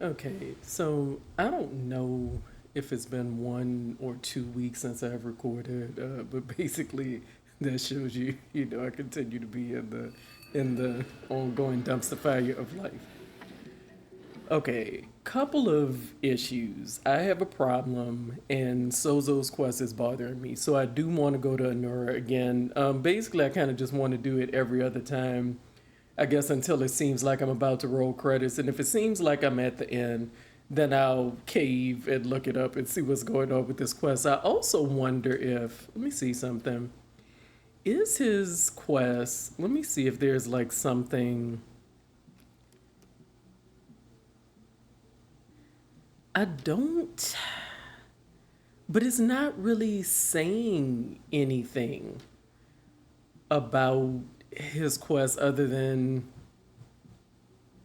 Okay, so I don't know if it's been 1 or 2 weeks since I've recorded, but basically that shows you, I continue to be in the ongoing dumpster fire of life. Okay, couple of issues. I have a problem, and Sozo's Quest is bothering me. So I do want to go to Anura again. Basically, I kind of just want to do it every other time. I guess until it seems like I'm about to roll credits, and if it seems like I'm at the end, then I'll cave and look it up and see what's going on with this quest. I also wonder if let me see something. Is his quest? Let me see if there's like something. I don't. But it's not really saying anything about his quest other than,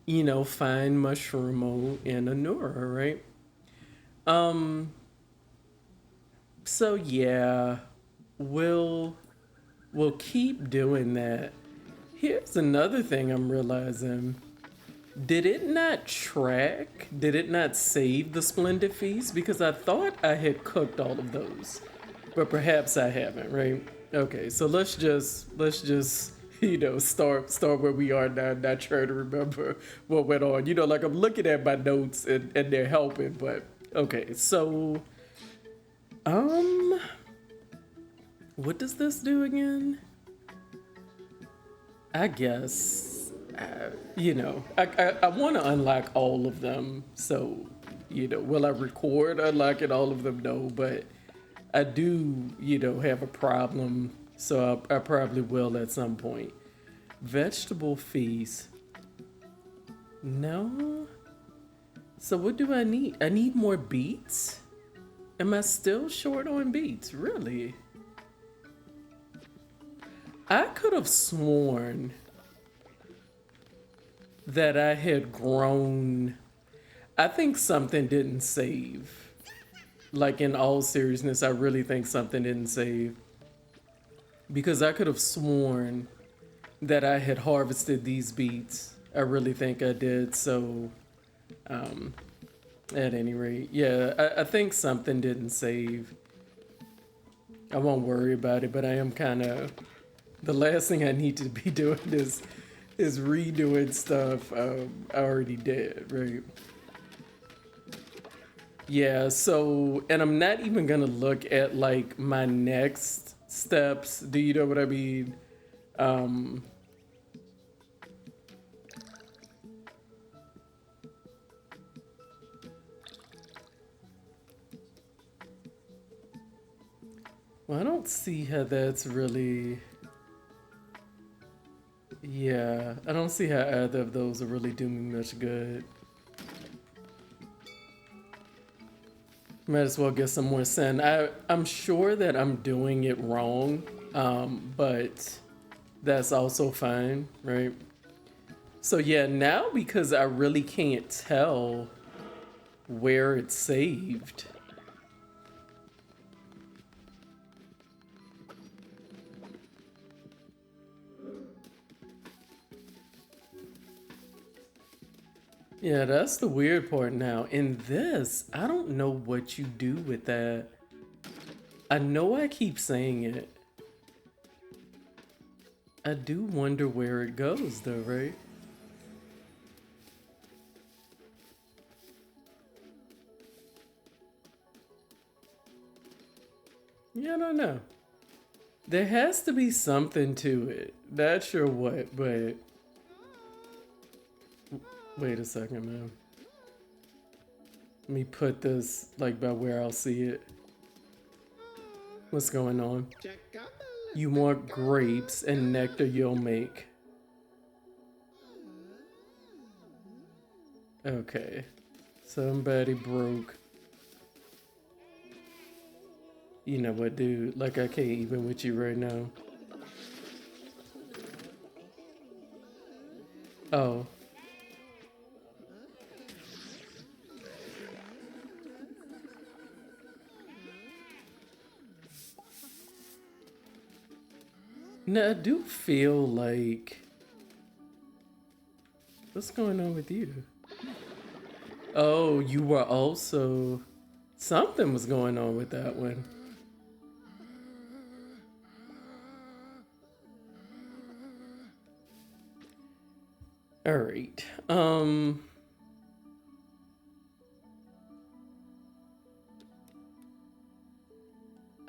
find Mushroomo in Anura, right? Um, so yeah, we'll we'll keep doing that. Here's another thing I'm realizing. Did it not track? Did it not save the Splendid Feast? Because I thought I had cooked all of those. But perhaps I haven't, right? Okay, so let's just start where we are now, not trying to remember what went on. Like I'm looking at my notes and they're helping, but okay, so um what does this do again? I guess I want to unlock all of them. So, will I record unlocking all of them? No, but I do, have a problem. So I probably will at some point. Vegetable feast. No. So what do I need? I need more beets. Am I still short on beets? Really? I could have sworn that I had grown. I think something didn't save. Like, in all seriousness, I really think something didn't save. Because I could have sworn that I had harvested these beets. I really think I did. So, um, at any rate, yeah, I think something didn't save. I won't worry about it, but I am kind of. The last thing I need to be doing is redoing stuff I already did, right? Yeah, so, and I'm not even gonna look at like my next steps. Do you know what I mean? Um, well, I don't see how that's really. Yeah, I don't see how either of those are really doing me much good. Might as well get some more sand. I'm sure that I'm doing it wrong, but that's also fine, right? So yeah, now because I really can't tell where it's saved. Yeah, that's the weird part now. In this, I don't know what you do with that. I know I keep saying it. I do wonder where it goes though, right? Yeah, I don't know. There has to be something to it. Not sure what, but wait a second, man. Let me put this like by where I'll see it. What's going on? You want grapes and nectar you'll make. Okay. Somebody broke. You know what, dude? Like, I can't even with you right now. Oh. Now, I do feel like. What's going on with you? Oh, you were also... Something was going on with that one. All right.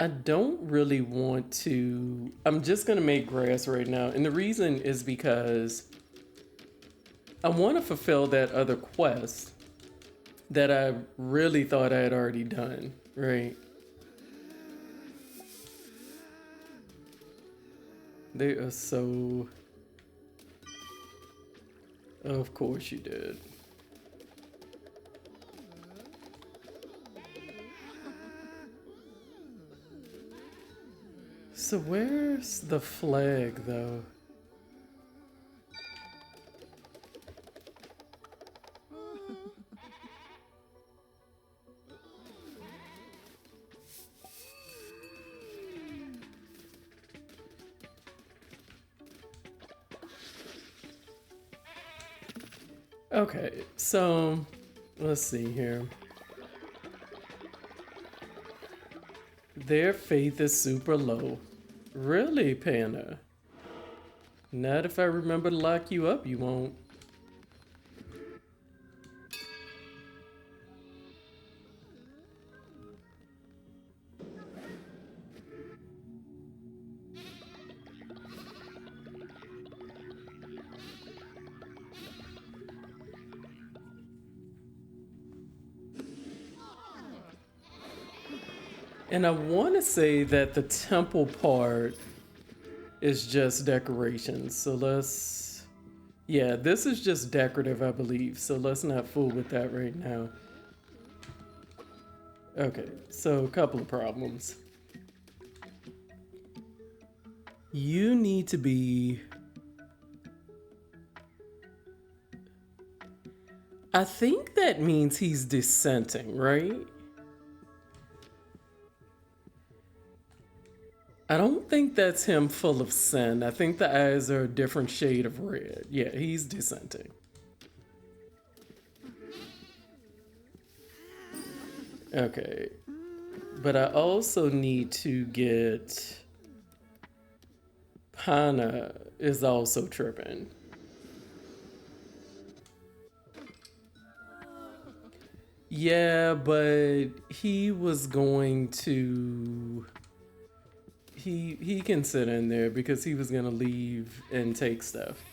I don't really want to. I'm just gonna make grass right now, and the reason is because I want to fulfill that other quest that I really thought I had already done, right? They are so... Of course you did. So where's the flag, though? Okay, so let's see here. Their faith is super low. Really, Panda? Not if I remember to lock you up, you won't. And I want to say that the temple part is just decorations. So let's... Yeah, this is just decorative, I believe. So let's not fool with that right now. Okay, so a couple of problems. You need to be... I think that means he's dissenting, right? I don't think that's him full of sin. I think the eyes are a different shade of red. Yeah, he's dissenting. Okay. But I also need to get... Pana is also tripping. Yeah, but he was going to... He can sit in there because he was gonna leave and take stuff.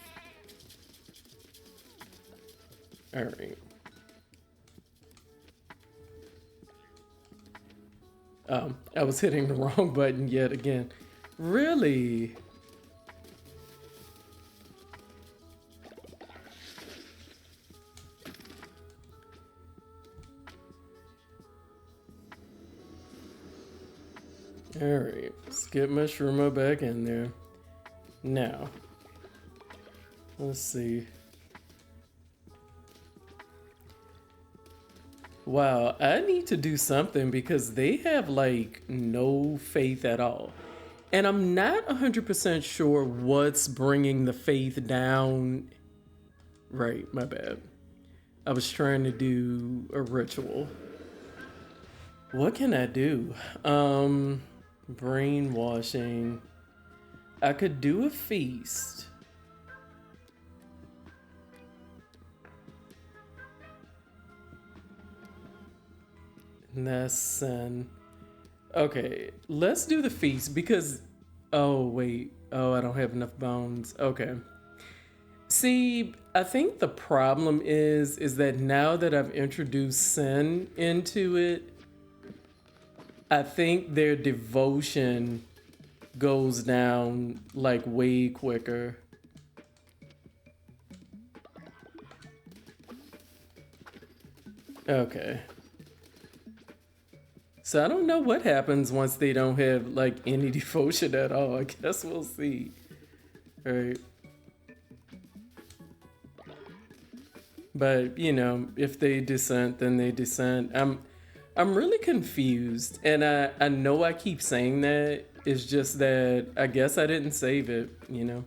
All right. I was hitting the wrong button yet again. Really? All right, let's get my Shroomo back in there. Now, let's see. Wow, I need to do something because they have like no faith at all. And I'm not 100% sure what's bringing the faith down. Right, my bad. I was trying to do a ritual. What can I do? Brainwashing. I could do a feast. And that's sin. Okay, let's do the feast because... Oh, wait. Oh, I don't have enough bones. Okay. See, I think the problem is that now that I've introduced sin into it, I think their devotion goes down like way quicker. Okay. So I don't know what happens once they don't have like any devotion at all. I guess we'll see. All right. But, you know, if they dissent, then they dissent. I'm really confused, and I know I keep saying that. It's just that I guess I didn't save it, you know?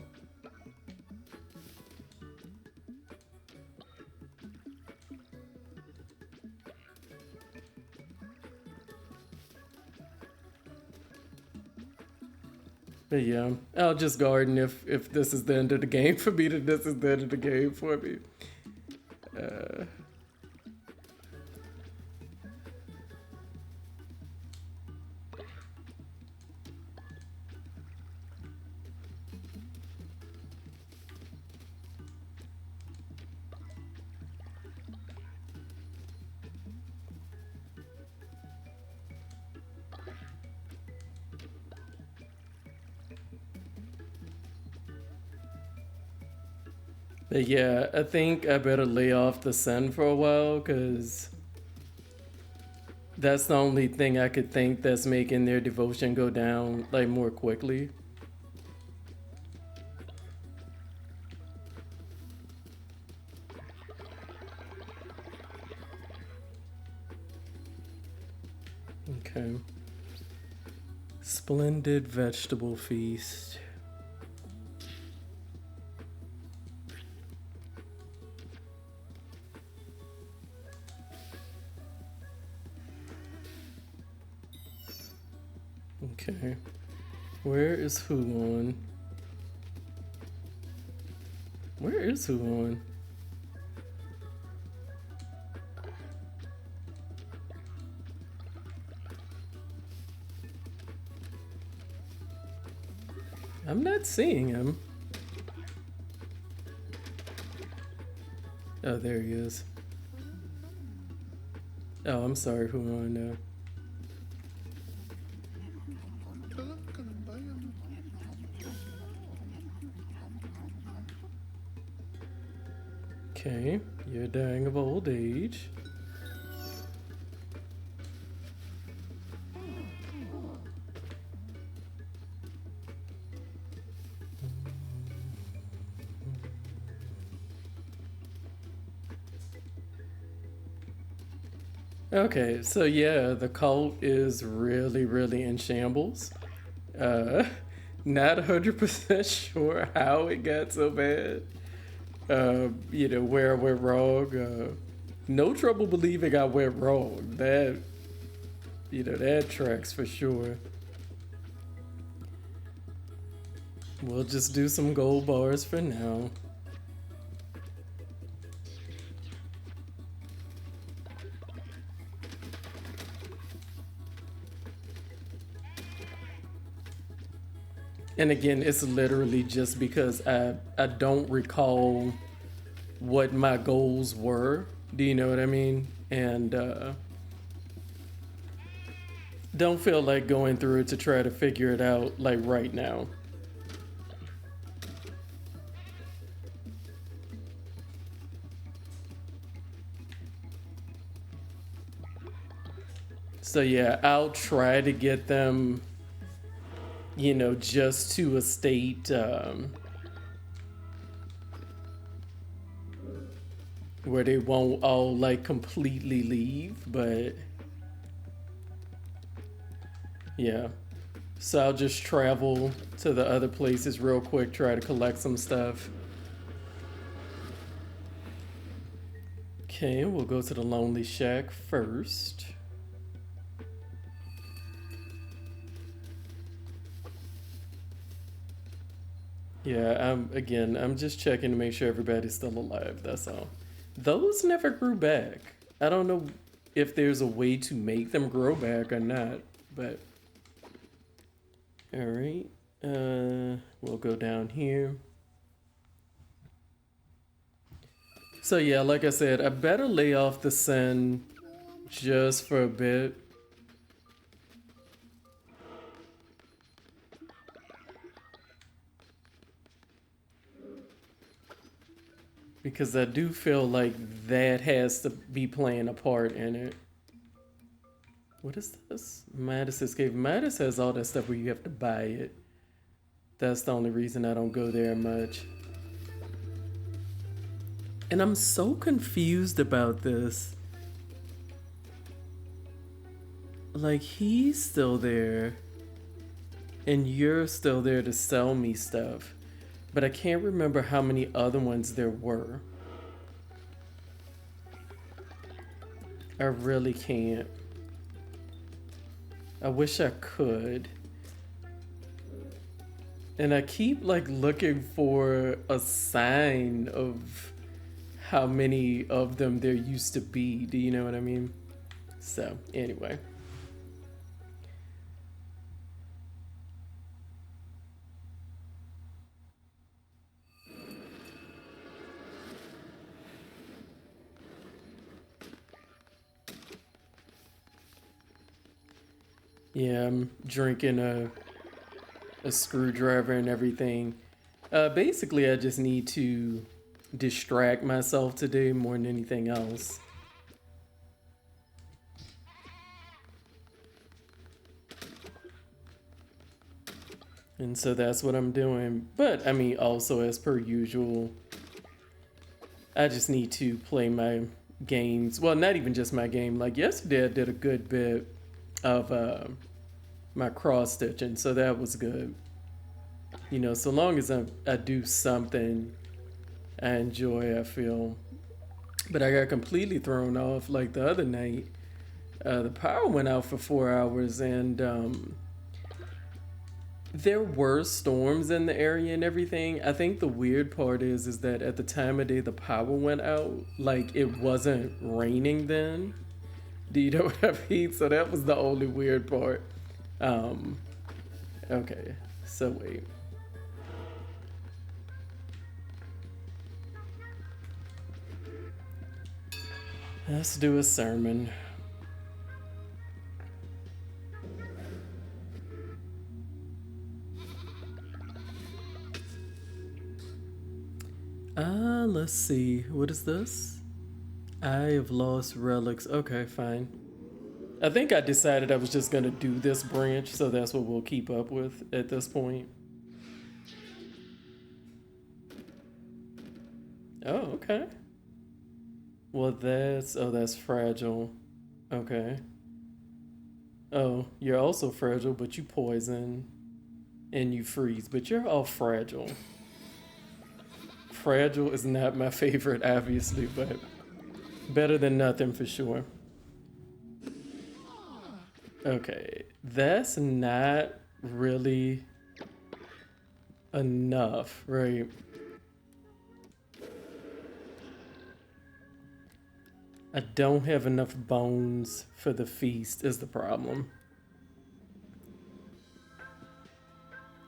But yeah, I'll just garden if this is the end of the game for me. Then this is the end of the game for me. Uh, but yeah, I think I better lay off the sun for a while because that's the only thing I could think that's making their devotion go down like more quickly. Okay. Splendid vegetable feast. Okay. Where is Huon? Where is Huon? I'm not seeing him. Oh, there he is. Oh, I'm sorry, Huon. Okay, you're dying of old age. Okay, so yeah, the cult is really, really in shambles. Uh, Not 100% sure how it got so bad. Where I went wrong. No trouble believing I went wrong. That tracks for sure. We'll just do some gold bars for now. And again, it's literally just because I don't recall what my goals were. Do you know what I mean? And don't feel like going through it to try to figure it out like right now. So yeah, I'll try to get them, just to a state where they won't all like completely leave, but yeah. So I'll just travel to the other places real quick, try to collect some stuff. Okay, we'll go to the Lonely Shack first. Yeah, I'm just checking to make sure everybody's still alive, that's all. Those never grew back. I don't know if there's a way to make them grow back or not, but all right. We'll go down here. So yeah, like I said, I better lay off the sun just for a bit. Because I do feel like that has to be playing a part in it. What is this? Midas Escape. Midas has all that stuff where you have to buy it. That's the only reason I don't go there much. And I'm so confused about this. Like, he's still there. And you're still there to sell me stuff. But I can't remember how many other ones there were. I really can't. I wish I could. And I keep like looking for a sign of how many of them there used to be. Do you know what I mean? So, anyway. Yeah, I'm drinking a screwdriver and everything. Basically, I just need to distract myself today more than anything else. And so that's what I'm doing. But I mean, also as per usual, I just need to play my games. Well, not even just my game. Like yesterday, I did a good bit of my cross stitching, so that was good. You know, so long as I do something I enjoy, I feel. But I got completely thrown off like the other night. The power went out for 4 hours, and there were storms in the area and everything. I think the weird part is that at the time of day the power went out, like it wasn't raining then. Do you know what I mean? So that was the only weird part. Um, okay, so wait. Let's do a sermon. Let's see. What is this? Eye of Lost Relics. Okay, fine. I think I decided I was just gonna do this branch, so that's what we'll keep up with at this point. Oh, okay. Well, that's fragile. Okay. Oh, you're also fragile, but you poison and you freeze, but you're all fragile. Fragile is not my favorite, obviously, but better than nothing for sure. Okay, that's not really enough, right? I don't have enough bones for the feast, is the problem.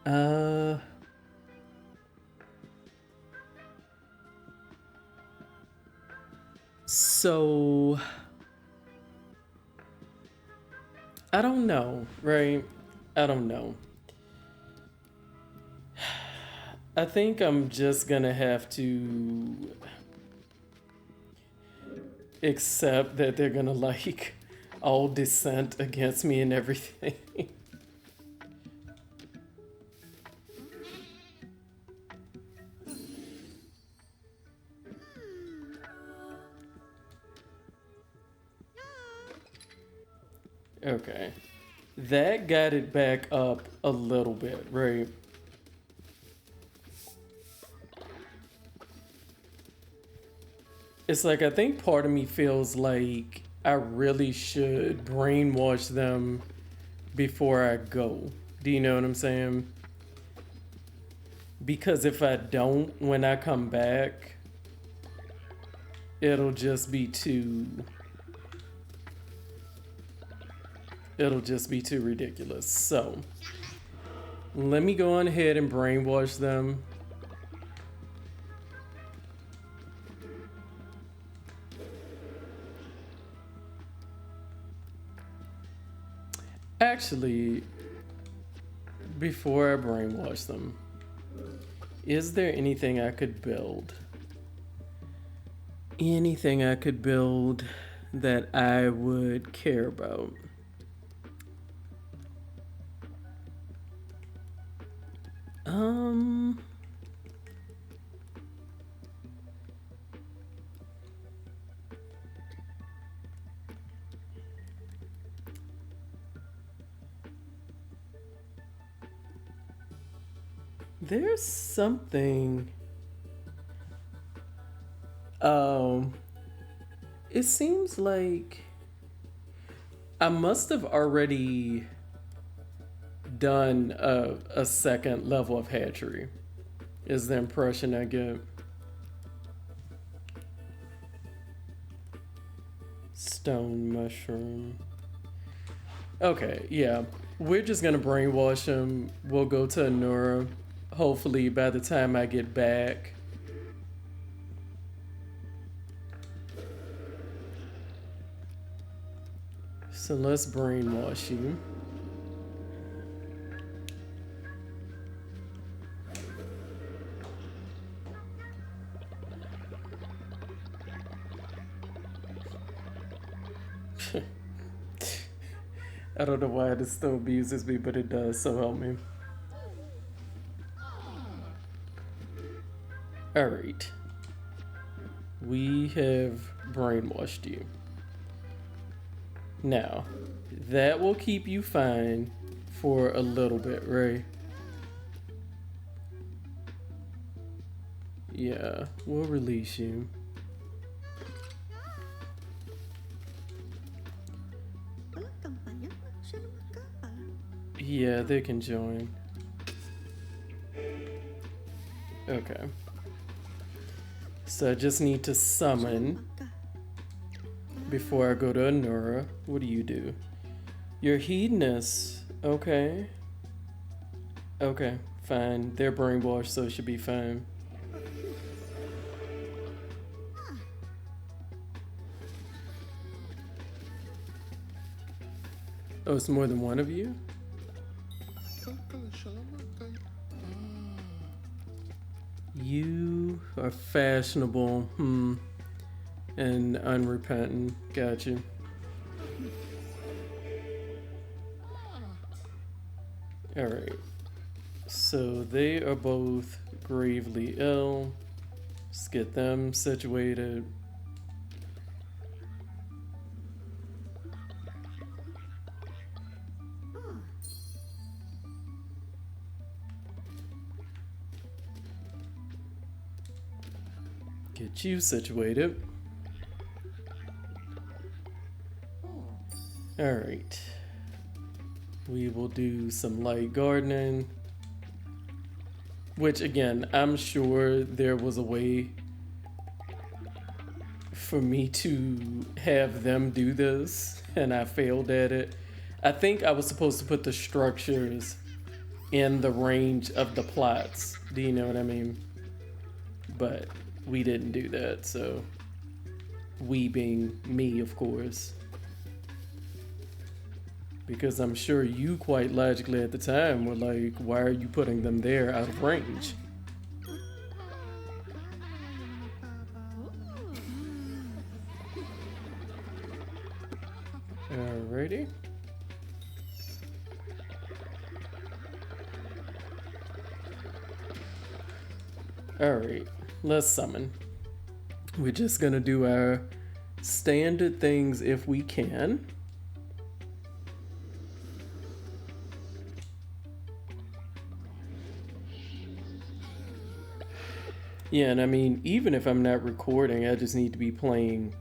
Uh, so I don't know, right? I don't know. I think I'm just gonna have to accept that they're gonna like all dissent against me and everything. Okay. That got it back up a little bit, right? It's like I think part of me feels like I really should brainwash them before I go. Do you know what I'm saying? Because if I don't, when I come back, it'll just be too. It'll just be too ridiculous. So, let me go on ahead and brainwash them. Actually, before I brainwash them, is there anything I could build? Anything I could build that I would care about? Um, there's something. Um, it seems like I must have already done a second level of hatchery, is the impression I get. Stone mushroom. Okay, yeah. We're just gonna brainwash him. We'll go to Anura. Hopefully by the time I get back. So let's brainwash you. I don't know why this still abuses me, but it does, so help me. Alright. We have brainwashed you. Now, that will keep you fine for a little bit, right? Yeah, we'll release you. Yeah, they can join. Okay. So I just need to summon before I go to Anura. What do you do? You're hedonist. Okay. Okay, fine. They're brainwashed, so it should be fine. Oh, it's more than one of you? You are fashionable, and unrepentant. Gotcha. Alright. So they are both gravely ill. Let's get them situated. Get you situated. Alright. We will do some light gardening. Which again, I'm sure there was a way for me to have them do this and I failed at it. I think I was supposed to put the structures in the range of the plots. Do you know what I mean? But we didn't do that, so we being me, of course. Because I'm sure you quite logically at the time were like, why are you putting them there out of range? Alrighty. Alright, let's summon. We're just gonna do our standard things if we can. Yeah, and I mean, even if I'm not recording, I just need to be playing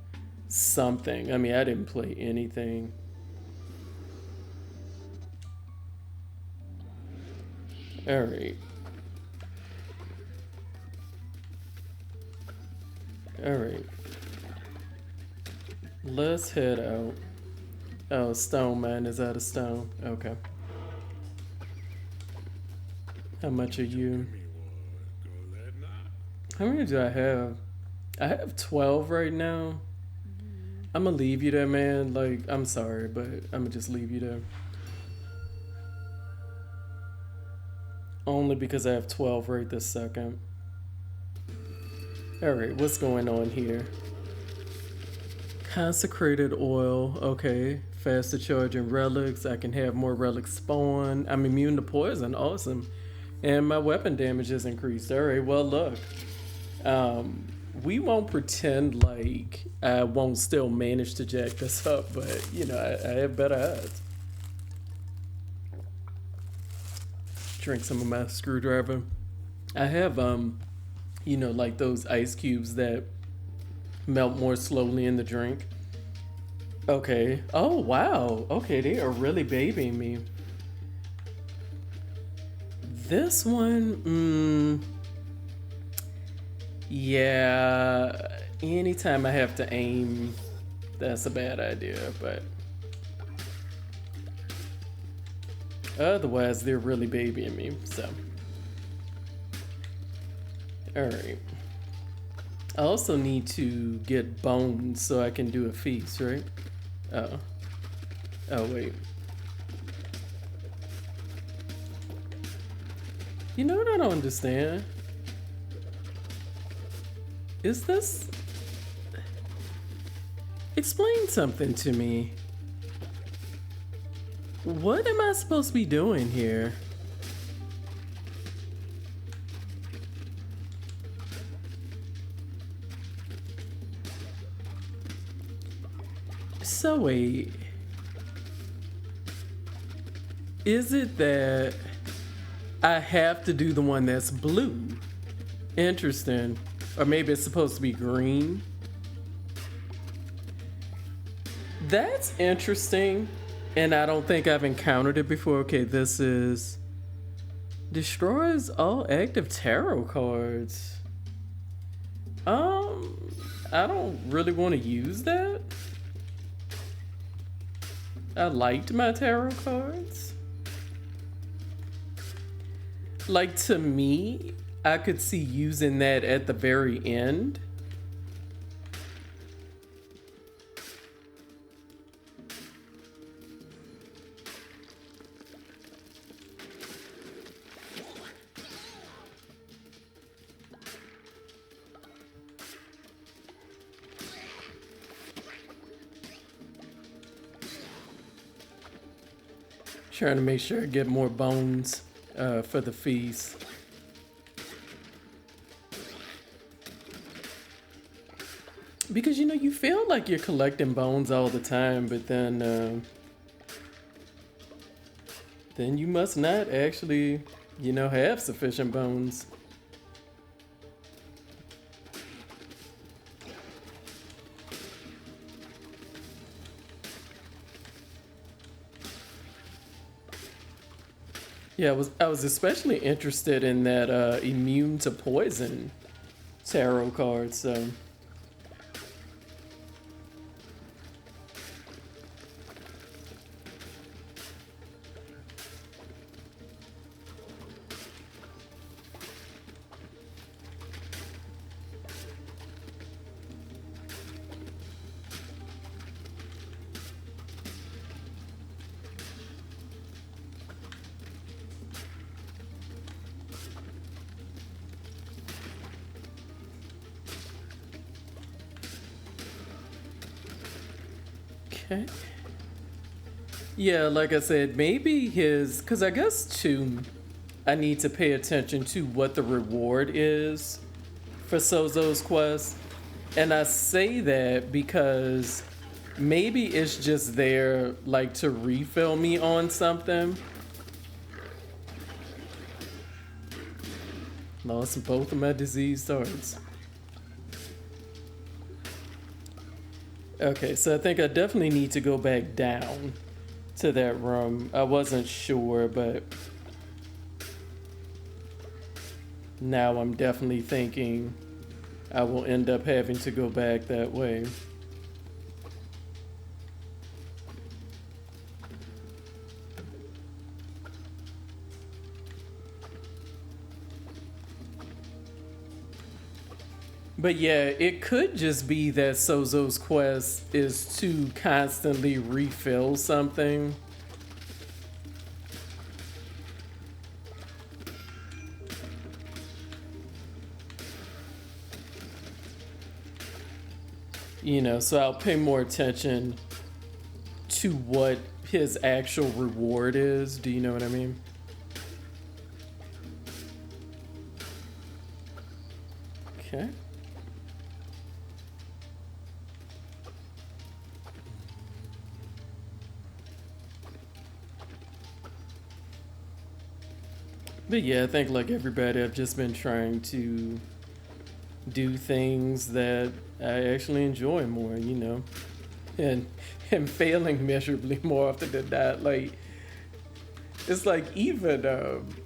something. I mean, I didn't play anything. Alright. Alright. Let's head out. Oh, stone man is out of stone. Okay. How much are you? How many do I have? I have 12 right now. I'm gonna leave you there, man. Like, I'm sorry, but I'm gonna just leave you there. Only because I have 12 right this second. Alright, what's going on here? Consecrated oil, okay. Faster charging relics. I can have more relics spawn. I'm immune to poison, awesome. And my weapon damage is increased. Alright, well look. We won't pretend like I won't still manage to jack this up, but you know, I have better odds. Drink some of my screwdriver. I have, you know, like those ice cubes that melt more slowly in the drink. Okay. Oh, wow. Okay, they are really babying me. This one, yeah, anytime I have to aim, that's a bad idea, but otherwise they're really babying me, so. All right. I also need to get bones so I can do a feast, right? Oh. Oh, wait. You know what I don't understand? Is this... Explain something to me. What am I supposed to be doing here? So wait, is it that I have to do the one that's blue? Interesting. Or maybe it's supposed to be green. That's interesting. And I don't think I've encountered it before. Okay, this is destroys all active tarot cards. I don't really want to use that. I liked my tarot cards. Like, to me, I could see using that at the very end. Trying to make sure I get more bones for the feast. Because, you know, you feel like you're collecting bones all the time, but then you must not actually, you know, have sufficient bones. Yeah, I was especially interested in that immune to poison tarot card, so. Okay. Yeah, like I said, maybe because I guess too, I need to pay attention to what the reward is for Sozo's quest. And I say that because maybe it's just there like to refill me on something. Lost both of my disease darts. Okay, so I think I definitely need to go back down to that room. I wasn't sure, but now I'm definitely thinking I will end up having to go back that way. But yeah, it could just be that Sozo's quest is to constantly refill something. You know, so I'll pay more attention to what his actual reward is. Do you know what I mean? Okay. But yeah, I think like everybody, I've just been trying to do things that I actually enjoy more, you know, and failing miserably more often than not. Like It's like even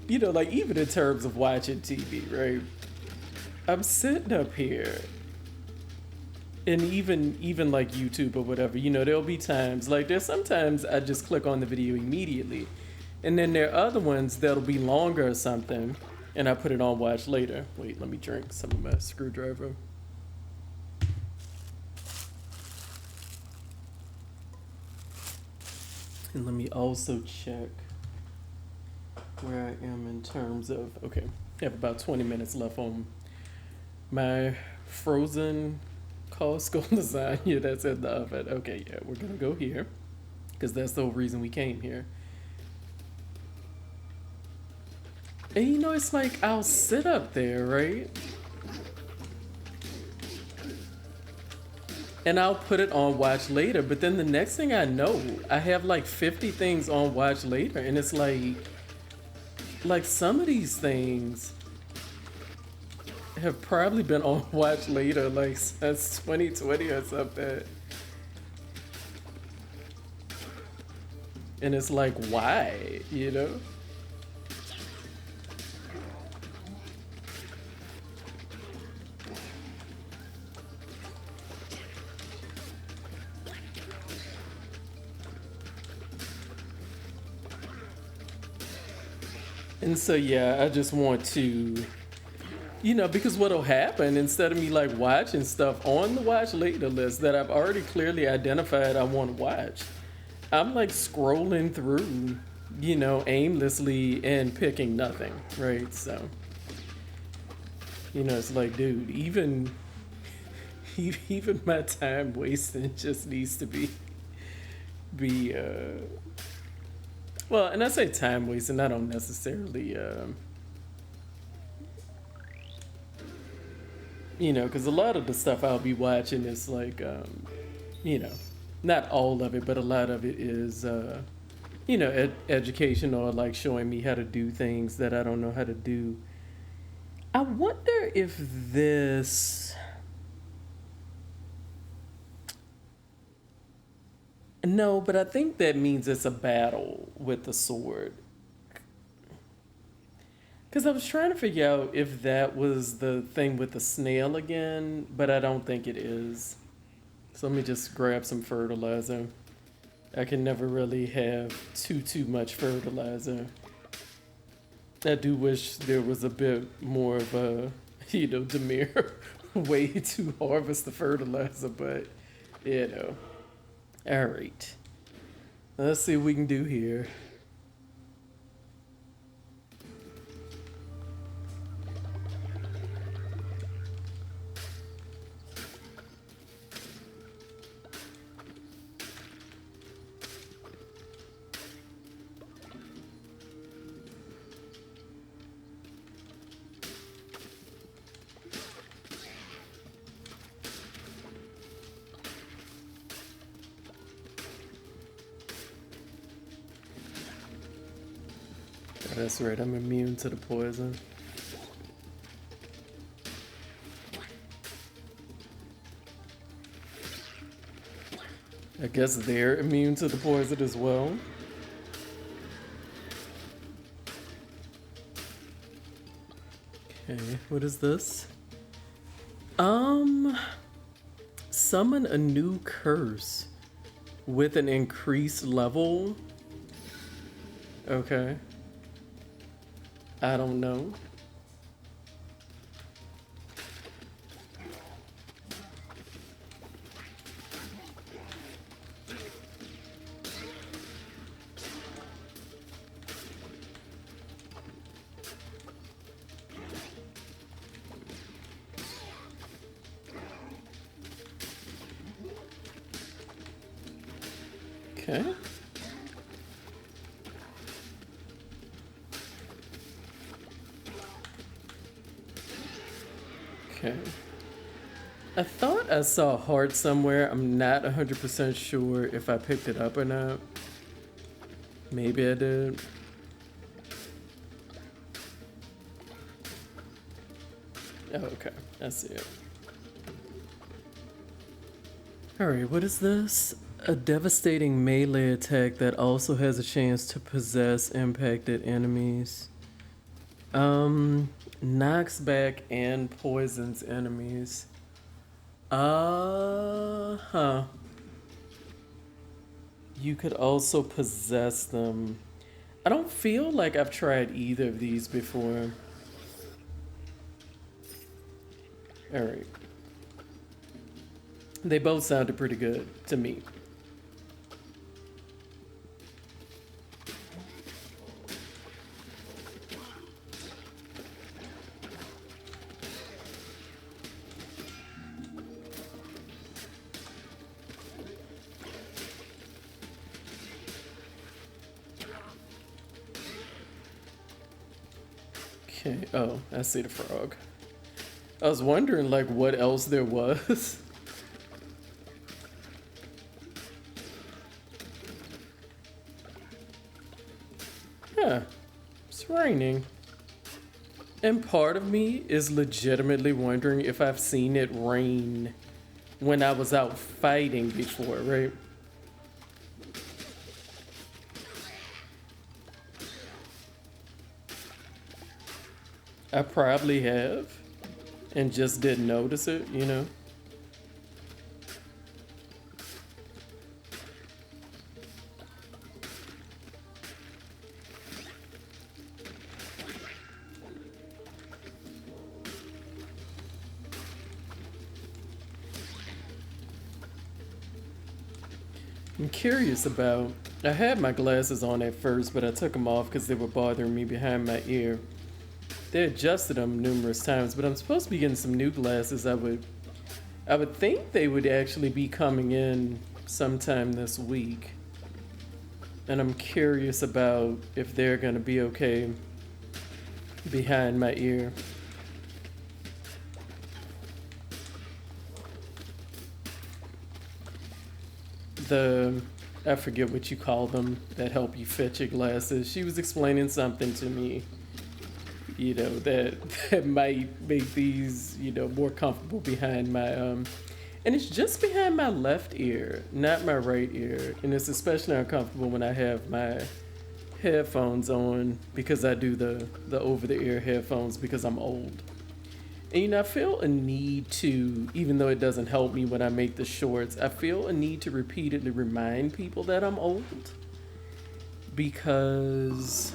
like even in terms of watching TV, right? I'm sitting up here, and even like YouTube or whatever, there'll be times like there's sometimes I just click on the video immediately, and then there are other ones that'll be longer or something, and I put it on watch later. Wait, let me drink some of my screwdriver. And let me also check where I am in terms of, okay, I have about 20 minutes left on my frozen Costco lasagna that's in the oven. Okay, yeah, we're gonna go here because that's the whole reason we came here. And it's like I'll sit up there, right? And I'll put it on watch later, but then the next thing I know, I have like 50 things on watch later, and it's like some of these things have probably been on watch later like since 2020 or something. And it's like, why, And so, yeah, I just want to, because what'll happen instead of me like watching stuff on the watch later list that I've already clearly identified I want to watch, I'm like scrolling through, aimlessly and picking nothing, right? So, it's like, dude, even even my time wasting just needs to be well, and I say time wasting, I don't necessarily because a lot of the stuff I'll be watching is like not all of it, but a lot of it is education or like showing me how to do things that I don't know how to do. I wonder if this. No, but I think that means it's a battle with the sword. Because I was trying to figure out if that was the thing with the snail again, but I don't think it is. So let me just grab some fertilizer. I can never really have too much fertilizer. I do wish there was a bit more of a, Demir way to harvest the fertilizer, but, All right. Let's see what we can do here. That's right, I'm immune to the poison. I guess they're immune to the poison as well. Okay, what is this? Summon a new curse with an increased level. Okay. I don't know. Okay. Okay. I thought I saw a heart somewhere. I'm not 100% sure if I picked it up or not. Maybe I did. Oh, okay. I see it. Alright, what is this? A devastating melee attack that also has a chance to possess impacted enemies. Knocks back and poisons enemies. Huh. You could also possess them. I don't feel like I've tried either of these before. Alright. They both sounded pretty good to me. Okay, oh, I see the frog. I was wondering, like, what else there was. Huh, it's raining. And part of me is legitimately wondering if I've seen it rain when I was out fighting before, right? I probably have and just didn't notice it, you know? I'm curious about. I had my glasses on at first, but I took them off because they were bothering me behind my ear. They adjusted them numerous times, but I'm supposed to be getting some new glasses. I would think they would actually be coming in sometime this week. And I'm curious about if they're going to be okay behind my ear. I forget what you call them that help you fit your glasses. She was explaining something to me, you know, that might make these, you know, more comfortable behind my and it's just behind my left ear, not my right ear. And it's especially uncomfortable when I have my headphones on because I do the over the ear headphones because I'm old. And you know, I feel a need to, even though it doesn't help me when I make the shorts, I feel a need to repeatedly remind people that I'm old. Because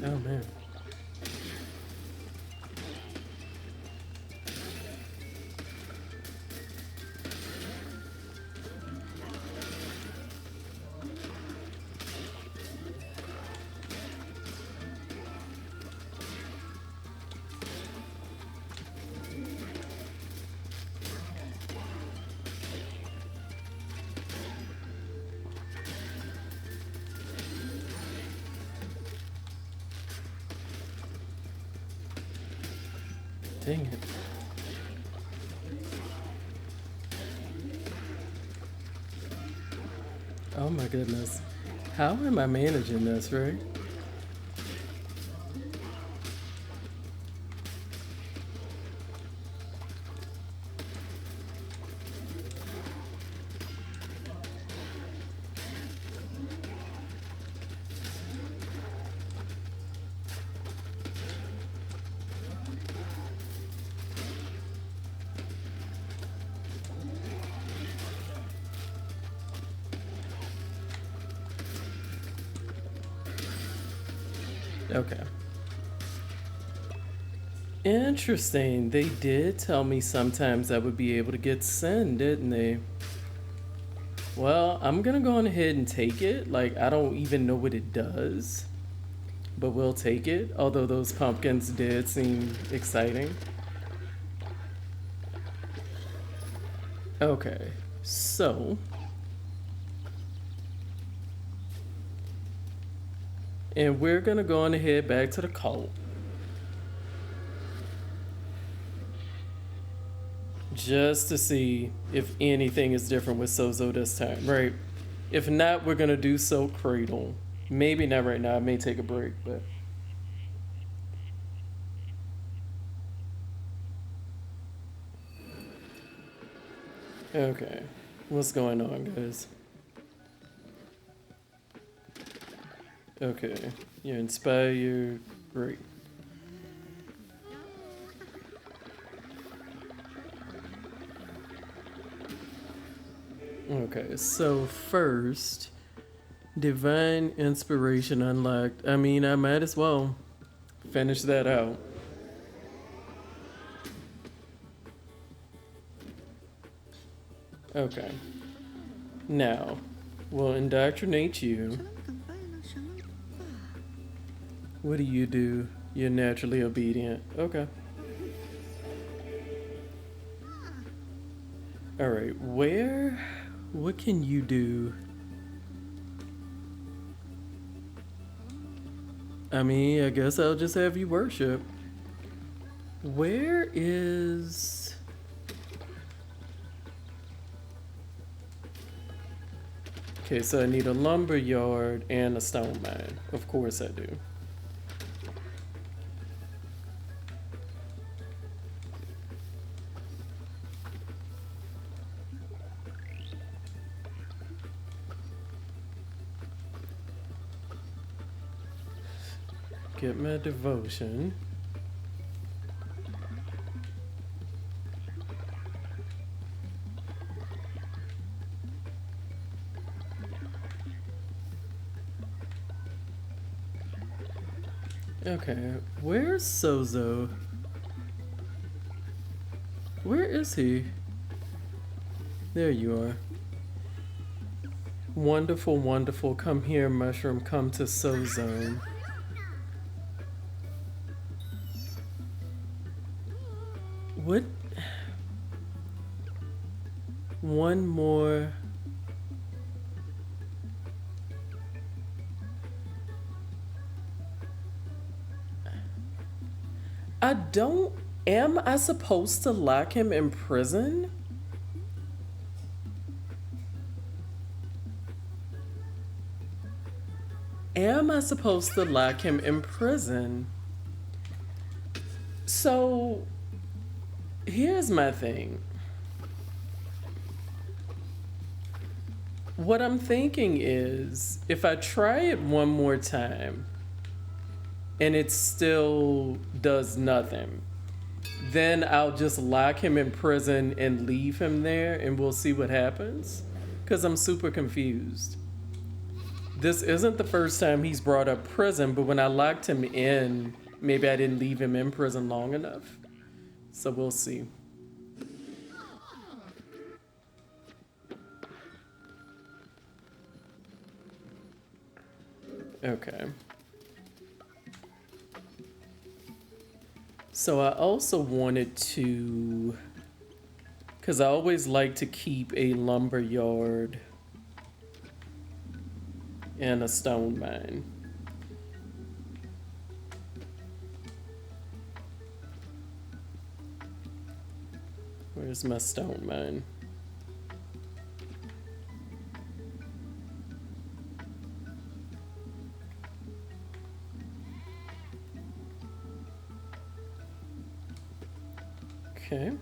oh man. Dang it. Oh my goodness. How am I managing this, right? Okay. Interesting. They did tell me sometimes I would be able to get send, didn't they? Well, I'm gonna go on ahead and take it. Like, I don't even know what it does, but we'll take it. Although those pumpkins did seem exciting. Okay, so. And we're gonna go on ahead back to the cult. Just to see if anything is different with Sozo this time, right? If not, we're gonna do Soul Cradle. Maybe not right now. I may take a break, but okay. What's going on, guys? Okay, you're inspired. Great. Okay, so first, divine inspiration unlocked. I mean, I might as well finish that out. Okay. Now, we'll indoctrinate you. What do you do? You're naturally obedient. Okay. Alright, where? What can you do? I mean, I guess I'll just have you worship. Where is... Okay, so I need a lumber yard and a stone mine. Of course I do. Get my devotion. Okay, where's Sozo? Where is he? There you are. Wonderful, wonderful. Come here, mushroom. Come to Sozone. What? One more. I don't. Am I supposed to lock him in prison? Am I supposed to lock him in prison? So, here's my thing. What I'm thinking is, if I try it one more time and it still does nothing, then I'll just lock him in prison and leave him there and we'll see what happens. Because I'm super confused. This isn't the first time he's brought up prison, but when I locked him in, maybe I didn't leave him in prison long enough. So we'll see. Okay. So I also wanted to, because I always like to keep a lumber yard and a stone mine. Where's my stone mine? Okay.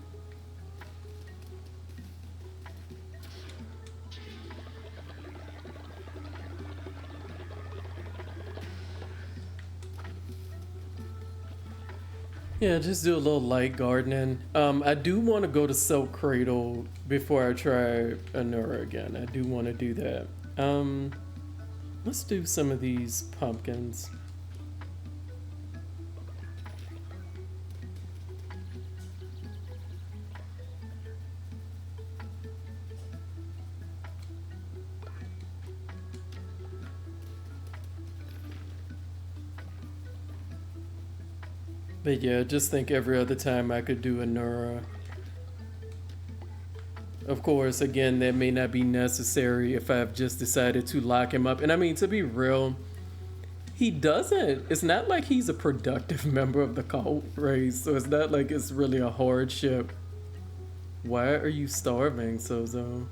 Yeah, just do a little light gardening. I do want to go to Silk Cradle before I try Anura again. I do want to do that. Let's do some of these pumpkins. But yeah, just think every other time I could do Anura. Of course, again, that may not be necessary if I've just decided to lock him up. And I mean, to be real, he doesn't, it's not like he's a productive member of the cult race, so it's not like it's really a hardship. Why are you starving, Sozo?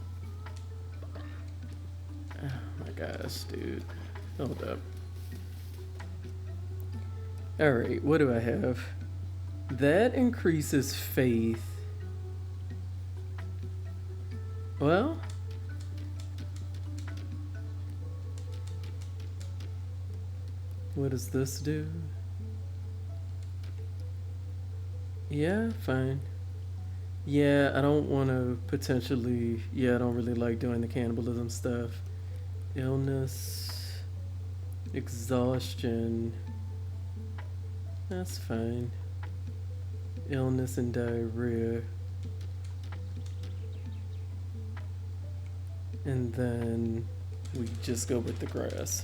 Oh my gosh, dude. Hold up. Alright, what do I have? That increases faith. Well, what does this do? Yeah, fine. Yeah, I don't want to potentially. Yeah, I don't really like doing the cannibalism stuff. Illness, exhaustion. That's fine. Illness and diarrhea. And then we just go with the grass.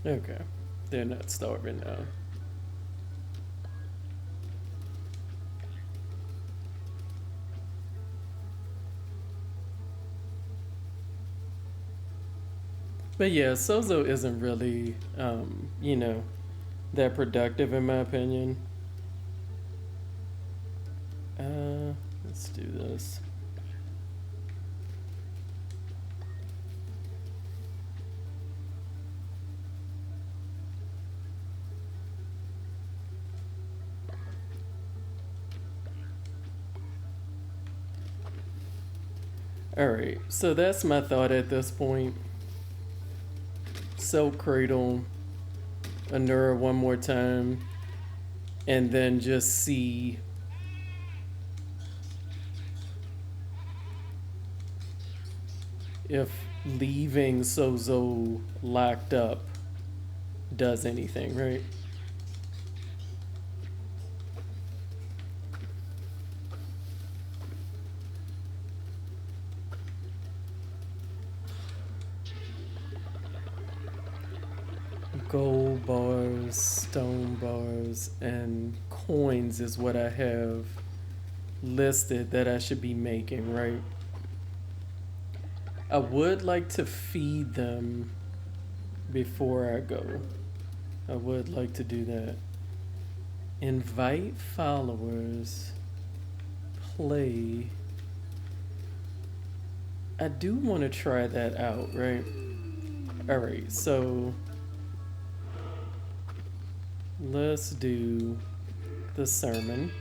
Okay, they're not starving now. But yeah, Sozo isn't really, that productive in my opinion. Let's do this. Alright, so that's my thought at this point. Silk Cradle, Anura one more time, and then just see if leaving Sozo locked up does anything, right? Gold bars, stone bars, and coins is what I have listed that I should be making, right? I would like to feed them before I go. I would like to do that. Invite followers. Play. I do want to try that out, right? Alright, so let's do the sermon.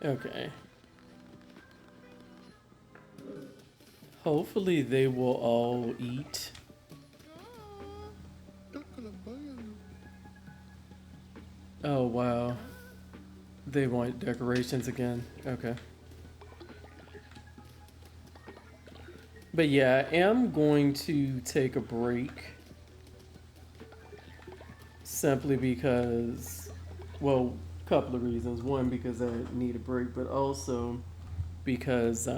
Okay. Hopefully they will all eat. Oh wow. They want decorations again. Okay. But yeah, I am going to take a break. Simply because, well, a couple of reasons. One, because I need a break, but also because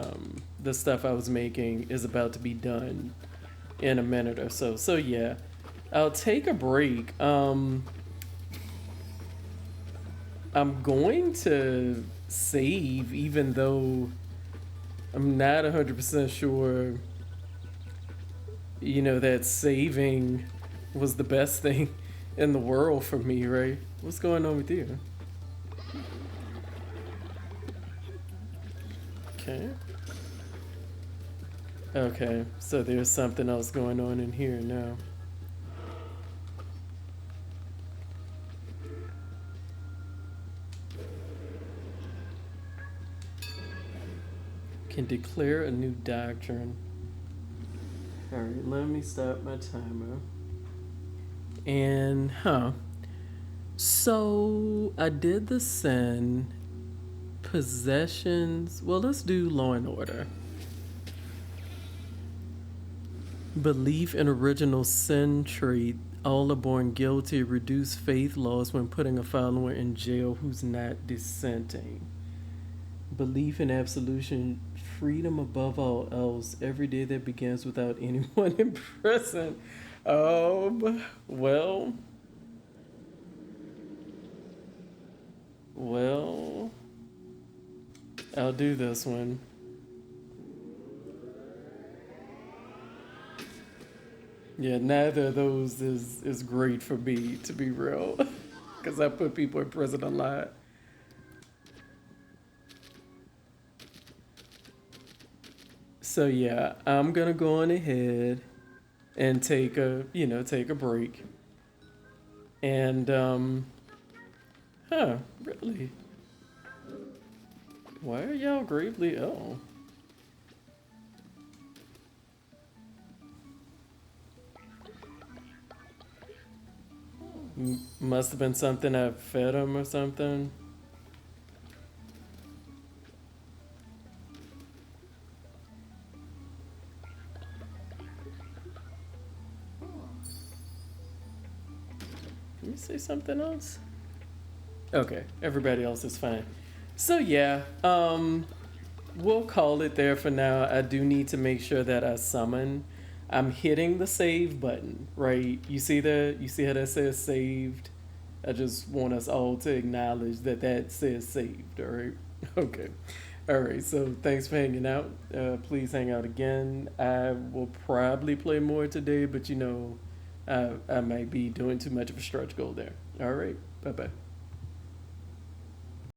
the stuff I was making is about to be done in a minute or so. So yeah, I'll take a break. I'm going to save, even though I'm not 100% sure, that saving was the best thing in the world for me, right? What's going on with you? Okay. Okay, so there's something else going on in here now. can declare a new doctrine. All right, let me stop my timer. And, so I did the sin, possessions. Well, let's do law and order. Belief in original sin trait. All are born guilty. Reduce faith loss when putting a follower in jail who's not dissenting. Belief in absolution. Freedom above all else. Every day that begins without anyone in prison. Well, well, I'll do this one. Yeah, neither of those is great for me, to be real, because I put people in prison a lot. So yeah, I'm gonna go on ahead and take a break. And really? Why are y'all gravely ill? Must have been something I fed him or something. Can you say something else? Okay, everybody else is fine. So yeah, we'll call it there for now. I do need to make sure that I summon. I'm hitting the save button, right? You see that? You see how that says saved? I just want us all to acknowledge that that says saved, all right? Okay. All right, so thanks for hanging out. Please hang out again. I will probably play more today, but I might be doing too much of a stretch goal there. All right, bye bye.